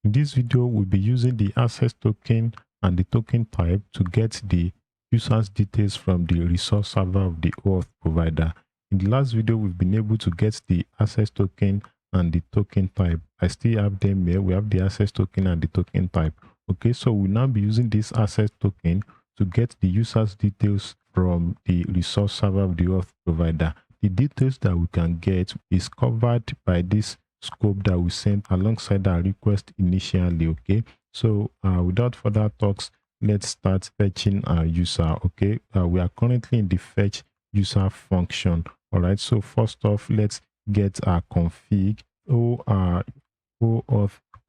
In this video, we'll be using the access token and the token type to get the user's details from the resource server of the OAuth provider. In the last video, we've been able to get the access token and the token type. I still have them here. We have the access token and the token type. Okay, so we'll now be using this access token to get the user's details from the resource server of the OAuth provider. The details that we can get is covered by this scope that we sent alongside our request initially. Okay, so without further talks, let's start fetching our user. Okay, we are currently in the fetch user function. All right, so first off, let's get our config OAuth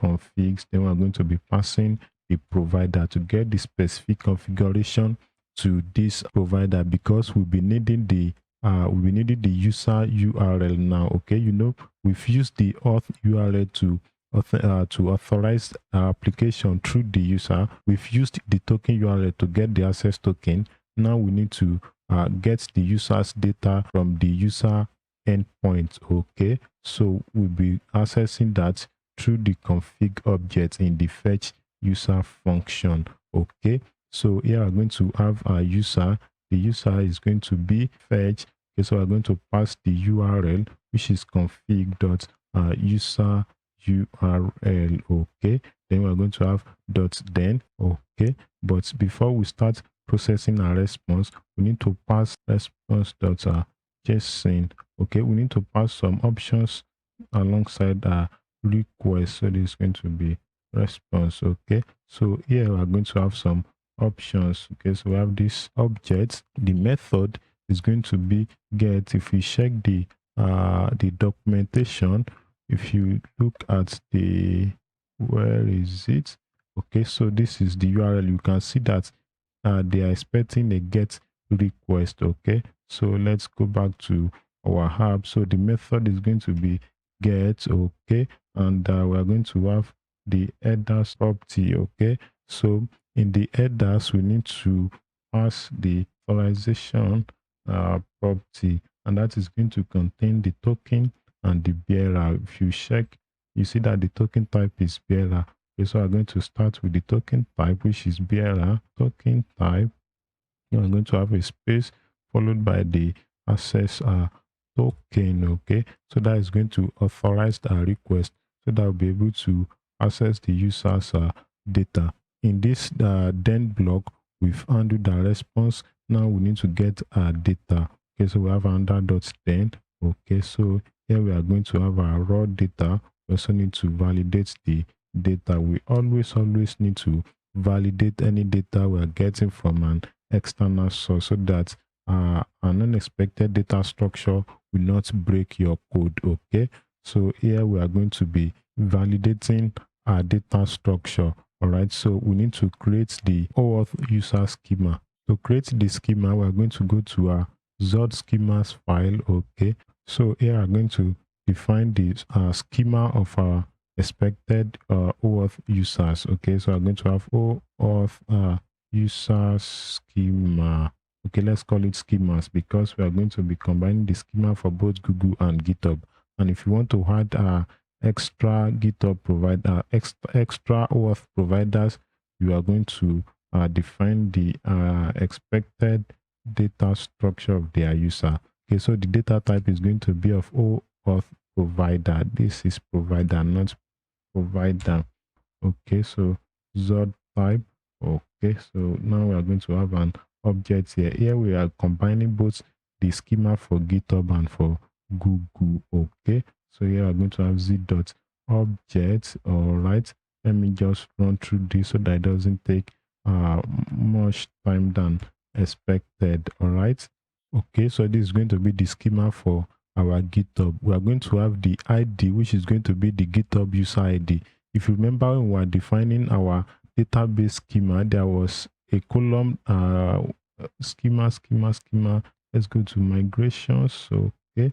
configs. Then we're going to be passing the provider to get the specific configuration to this provider, because we'll be needing the user URL now. Okay, you know, we've used the auth URL to authorize our application through the user. We've used the token URL to get the access token. Now we need to get the user's data from the user endpoint. Okay, so we'll be accessing that through the config object in the fetch user function. Okay, so here we're going to have our user. The user is going to be fetch. Okay, so we're going to pass the URL, which is config.user URL. Okay, then we're going to have .then. Okay, but before we start processing our response, we need to pass response.json. Okay, we need to pass some options alongside our request. So this is going to be response. Okay, so here we are going to have some options. Okay, so we have this object. The method is going to be get. If we check the documentation, if you look at the, where is it? Okay, so this is the URL. You can see that they are expecting a get request. Okay, so let's go back to our app. So the method is going to be get. Okay, and we are going to have the headers property. Okay, so in the headers, we need to pass the authorization property, and that is going to contain the token and the bearer. If you check, you see that the token type is bearer. Okay, so I'm going to start with the token type, which is bearer. Token type, I'm going to have a space followed by the access token. Okay, so that is going to authorize our request, so that we'll be able to access the user's data. In this then block, we've handled the response. Now we need to get our data. Okay, so we have under.then. Okay, so here we are going to have our raw data. We also need to validate the data. We always need to validate any data we are getting from an external source, so that an unexpected data structure will not break your code. Okay, so here we are going to be validating our data structure. All right, so we need to create the OAuth user schema. To create the schema, we're going to go to our Zod schemas file. Okay, so here I'm going to define the schema of our expected OAuth users. Okay, so I'm going to have OAuth user schema. Okay, let's call it schemas, because we are going to be combining the schema for both Google and GitHub. And if you want to add extra GitHub provider, extra OAuth providers, you are going to define the expected data structure of their user. Okay, so the data type is going to be of OAuth provider. This is provider, not provider. Okay, so Zod type. Okay, so now we are going to have an object here. Here we are combining both the schema for GitHub and for Google. Okay, so here I'm going to have z.object. All right, let me just run through this so that it doesn't take much time than expected. All right, okay, so this is going to be the schema for our GitHub. We are going to have the ID, which is going to be the GitHub user ID. If you remember, when we were defining our database schema, there was a column schema. Let's go to migrations. Okay,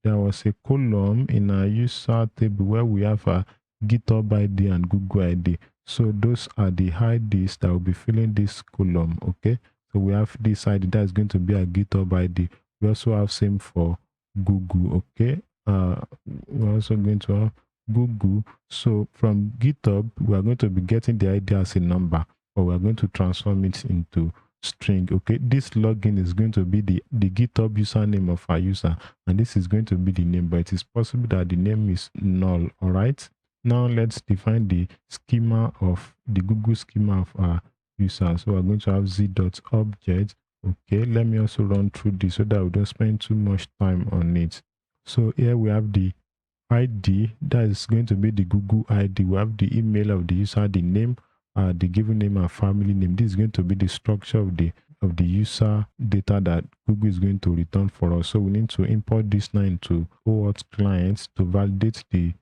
there was a column in our user table where we have a GitHub ID and Google ID. So those are the IDs that will be filling this column. Okay, so we have this ID that is going to be a GitHub ID. We also have same for Google. Okay, we're also going to have Google. So from GitHub, we are going to be getting the ID as a number, or we are going to transform it into string. Okay, this login is going to be the GitHub username of our user, and this is going to be the name, but it is possible that the name is null. All right, now let's define the schema of the Google schema of our user. So we're going to have z.object. Okay, let me also run through this so that we don't spend too much time on it. So here we have the ID, that is going to be the Google ID. We have the email of the user, the name, the given name and family name. This is going to be the structure of the user data that Google is going to return for us. So we need to import this now into OAuth clients to validate the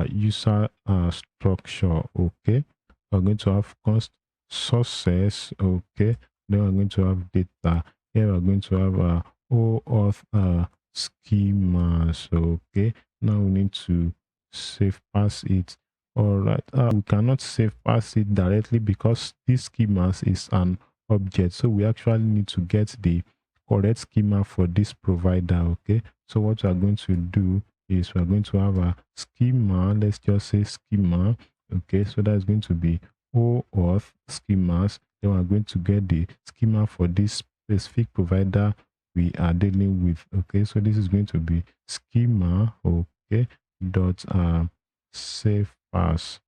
user structure. Okay, we're going to have const sources. Okay, then we're going to have data. Here we're going to have OAuth schemas. Okay, now we need to save pass it. All right, we cannot save pass it directly because this schemas is an object, so we actually need to get the correct schema for this provider. Okay, so what we are going to do is we are going to have a schema. Let's just say schema. Okay, so that's going to be OAuth schemas. Then we're going to get the schema for this specific provider we are dealing with. Okay, so this is going to be schema. Okay, dot save pass.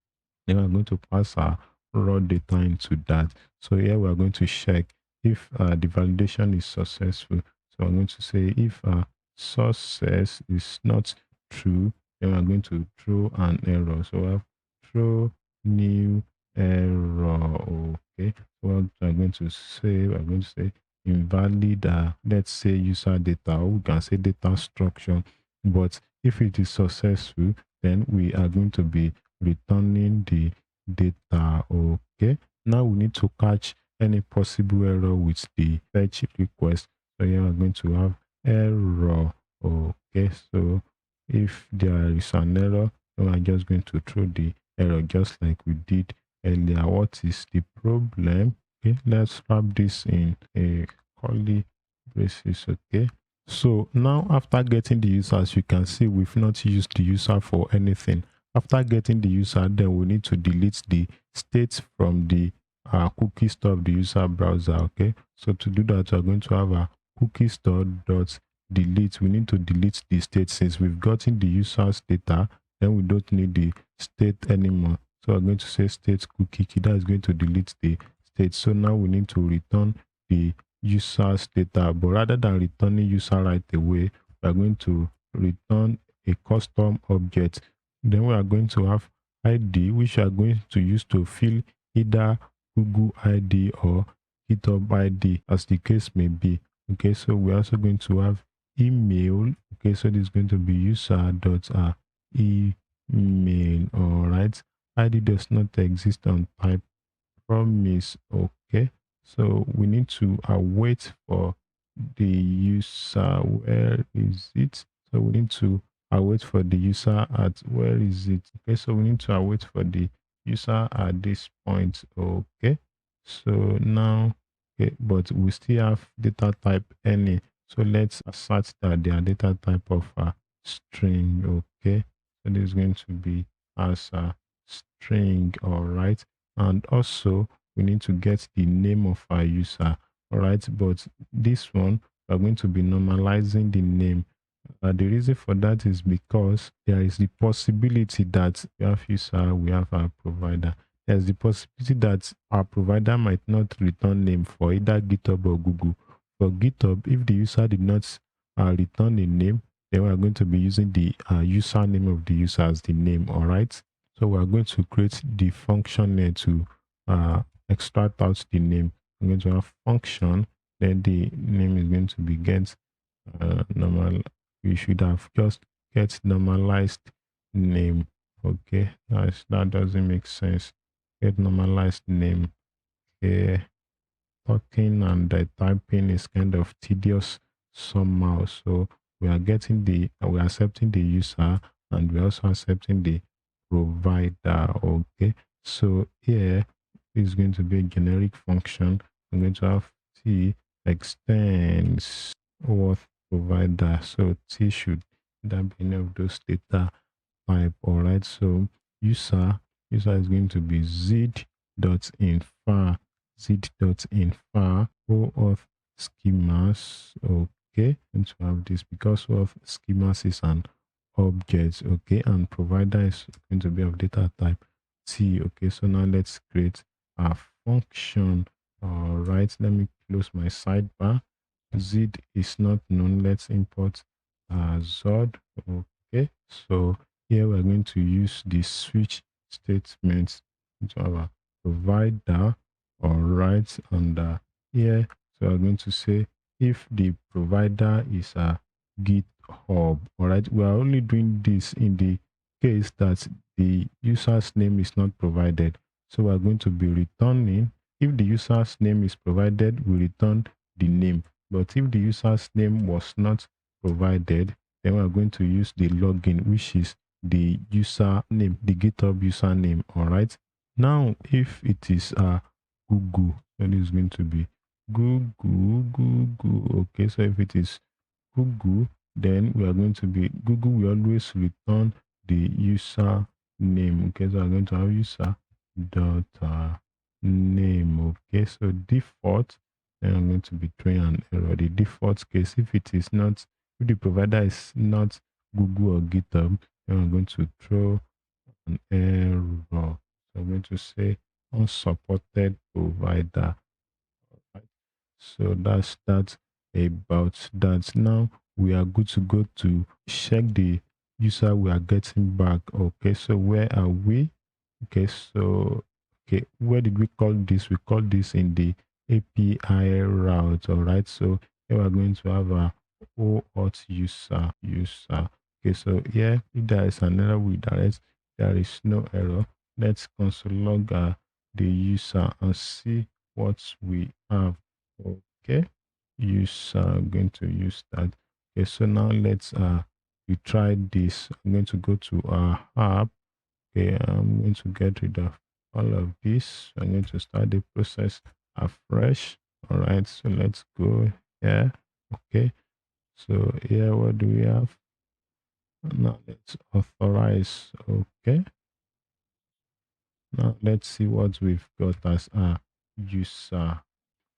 Then we're going to pass our raw data into that. So here we're going to check if the validation is successful. So I'm going to say if success is not true, then we're going to throw an error. So we have throw new error. Okay, so what I'm going to say, we're going to say invalid let's say user data, or we can say data structure. But if it is successful, then we are going to be returning the data. Okay, now we need to catch any possible error with the fetch request. So here we're going to have error. Okay, so if there is an error, then we're just going to throw the error just like we did earlier. What is the problem? Okay, let's wrap this in a curly braces. Okay, so now after getting the users, you can see we've not used the user for anything. After getting the user, then we need to delete the state from the cookie store of the user browser. Okay, so to do that, we're going to have a cookie store dot delete. We need to delete the state since we've gotten the user's data. Then we don't need the state anymore. So I'm going to say state cookie key. That is going to delete the state. So now we need to return the user's data, but rather than returning user right away, we are going to return a custom object. Then we are going to have ID, which we are going to use to fill either Google ID or GitHub ID, as the case may be. Okay, so we're also going to have email. Okay, so this is going to be user.email. All right, ID does not exist on type promise. Okay, so we need to await for the user. Where is it? So we need to await for the user at where is it? Okay, so we need to await for the user at this point. Okay, so now, okay, but we still have data type any. So let's assert that their data type of a string. Okay, so this is going to be as a string. All right, and also we need to get the name of our user. All right, but this one we're going to be normalizing the name. The reason for that is because there is the possibility that we have user, we have our provider. There's the possibility that our provider might not return name for either GitHub or Google. For GitHub, if the user did not return a name, then we're going to be using the username of the user as the name. All right, so we're going to create the function here to extract out the name. I'm going to have function, then the name is going to be get normal. We should have just get normalized name. Okay, that doesn't make sense. Get normalized name. Okay, talking and typing is kind of tedious somehow. So we are getting we are accepting the user, and we're also accepting the provider. Okay, so here is going to be a generic function. I'm going to have t extends OAuth provider. So t should that be any of those data type. All right, so user is going to be z.infer OAuth schemas. Okay, and to have this because of schemas is an object. Okay, and provider is going to be of data type T. Okay, so now let's create a function. All right, let me close my sidebar. Z is not known. Let's import Zod. Okay, so here we're going to use the switch statement to our provider. All right, and here, so we're going to say if the provider is a GitHub. All right, we are only doing this in the case that the user's name is not provided. So we're going to be returning if the user's name is provided, we return the name. But if the user's name was not provided, then we're going to use the login, which is the username, the GitHub username. All right. Now, if it is Google, then it's going to be Google. Okay, so if it is Google, then we are going to be Google will always return the user name. Okay, so I'm going to have user dot name. Okay, so default, then I'm going to be throwing an error. The default case, if it is not, if the provider is not Google or GitHub, then I'm going to throw an error. So I'm going to say unsupported provider. Right. So that's that about that. Now we are good to go to check the user we are getting back. Okay, so where are we? Okay, so okay, where did we call this? We call this in the API route. All right, so here we're going to have a OAuth user. Okay, so here if there is an error we direct, there is no error. Let's console log the user and see what we have. Okay, user going to use that. Okay, so now let's we try this. I'm going to go to our app. Okay, I'm going to get rid of all of this. I'm going to start the process afresh. All right, so let's go here. Okay, so here what do we have? Now let's authorize. Okay, now let's see what we've got as a user.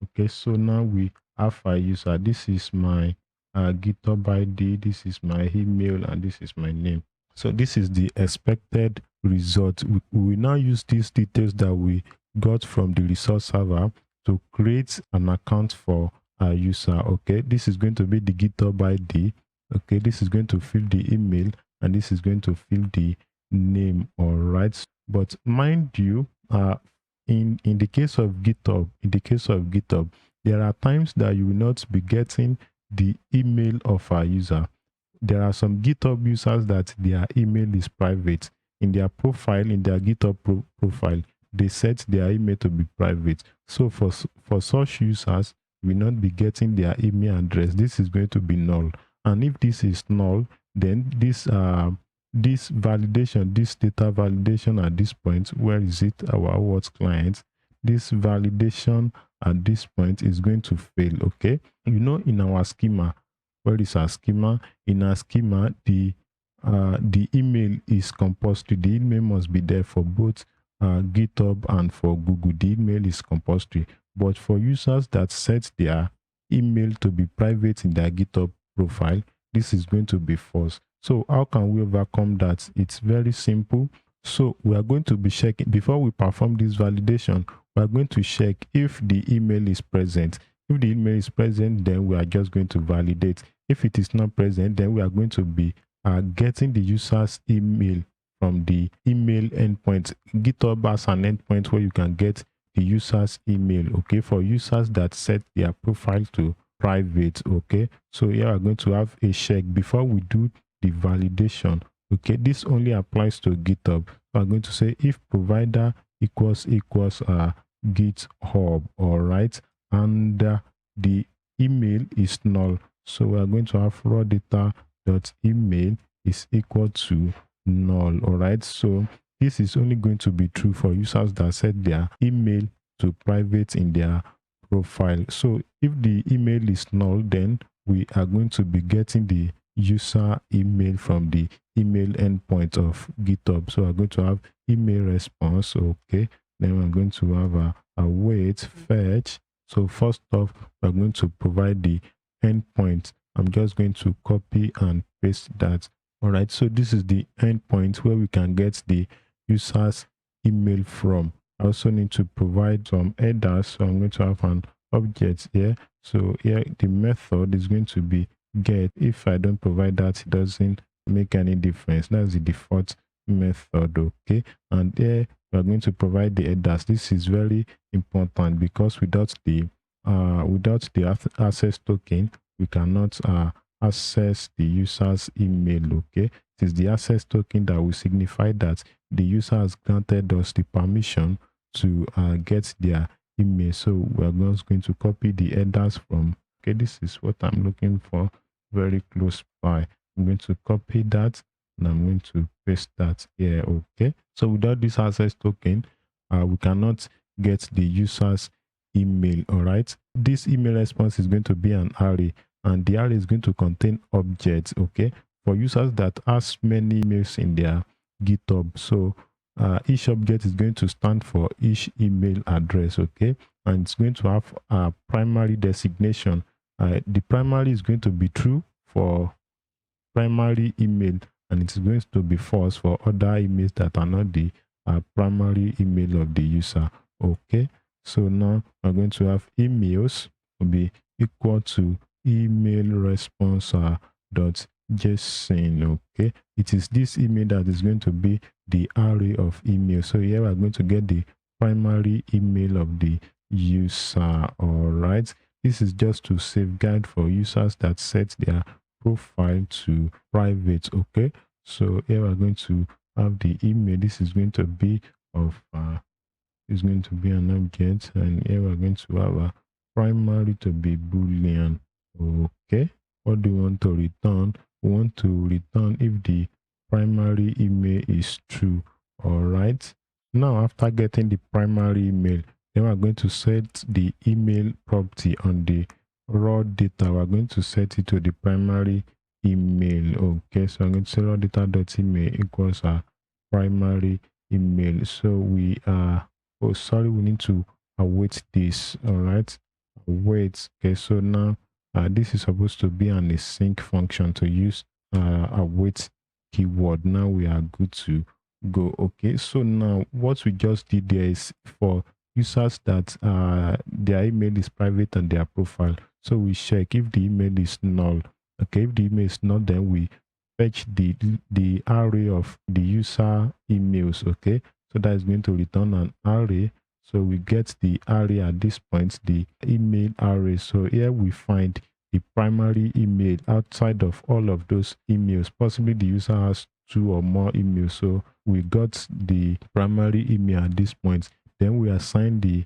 Okay, so now we have a user. This is my GitHub ID, this is my email, and this is my name. So this is the expected result. We will now use these details that we got from the resource server to create an account for our user. Okay, this is going to be the GitHub ID. Okay, this is going to fill the email, and this is going to fill the name. All right, but mind you, in the case of GitHub, there are times that you will not be getting the email of our user. There are some GitHub users that their email is private. In their profile, in their GitHub profile, they set their email to be private. So for such users, we will not be getting their email address. This is going to be null. And if this is null, then this validation, this data validation at this point, where is it? Our OAuth client. This validation at this point is going to fail. Okay, you know, in our schema, where is our schema? In our schema, the email is compulsory. The email must be there for both GitHub and for Google. The email is compulsory. But for users that set their email to be private in their GitHub profile, this is going to be false. So how can we overcome that? It's very simple. So we are going to be checking, before we perform this validation, we are going to check if the email is present. If the email is present, then we are just going to validate. If it is not present, then we are going to be getting the user's email from the email endpoint. GitHub has an endpoint where you can get the user's email, okay, for users that set their profile to private. Okay, so here we're going to have a check before we do the validation. Okay, this only applies to GitHub. So I'm going to say if provider equals GitHub, all right, and the email is null. So we are going to have raw data dot email is equal to null. All right, so this is only going to be true for users that set their email to private in their profile. So if the email is null, then we are going to be getting the user email from the email endpoint of GitHub. So we're going to have email response. Okay, then we're going to have a await fetch. So first off, we're going to provide the endpoint. I'm just going to copy and paste that. All right, so this is the endpoint where we can get the user's email from. I also need to provide some headers. So I'm going to have an object here. So here the method is going to be get. If I don't provide that, it doesn't make any difference. That's the default method. Okay, and there we are going to provide the headers. This is very important because without the access token, we cannot access the user's email. Okay, it is the access token that will signify that the user has granted us the permission to get their email. So we're just going to copy the headers from, okay, this is what I'm looking for, very close by. I'm going to copy that and I'm going to paste that here. Okay, so without this access token, we cannot get the user's email. All right, this email response is going to be an array, and the array is going to contain objects. Okay, for users that has many emails in their GitHub. So each object is going to stand for each email address. Okay, and it's going to have a primary designation. The primary is going to be true for primary email, and it's going to be false for other emails that are not the primary email of the user. Okay, so now we're going to have emails will be equal to email response dot JSON. Okay, it is this email that is going to be the array of email. So here we're going to get the primary email of the user. All right, this is just to safeguard for users that set their profile to private. Okay, so here we're going to have the email. This is going to be of is going to be an object, and here we're going to have a primary to be boolean. Okay, what do we want to return? We want to return if the primary email is true. All right, now after getting the primary email, then we're going to set the email property on the raw data. We're going to set it to the primary email. Okay, so I'm going to say raw data.email equals a primary email. So we are, oh sorry, we need to await this. All right, await. Okay, so now this is supposed to be an async function to use await keyword. Now we are good to go. Okay, so now what we just did there is for users that their email is private on their profile. So we check if the email is null. Okay, if the email is null, then we fetch the array of the user emails. Okay, so that is going to return an array. So we get the array at this point, the email array. So here we find the primary email outside of all of those emails. Possibly the user has 2 or more emails. So we got the primary email at this point. Then we assign the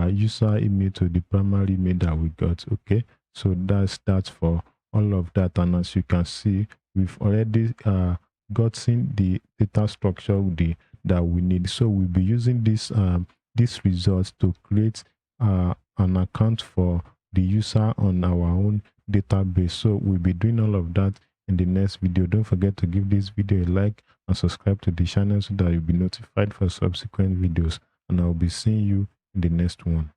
user email to the primary email that we got. Okay, so that's that for all of that. And as you can see, we've already gotten the data structure that we need. So we'll be using this result to create an account for the user on our own database. So we'll be doing all of that in the next video. Don't forget to give this video a like and subscribe to the channel so that you'll be notified for subsequent videos. And I'll be seeing you in the next one.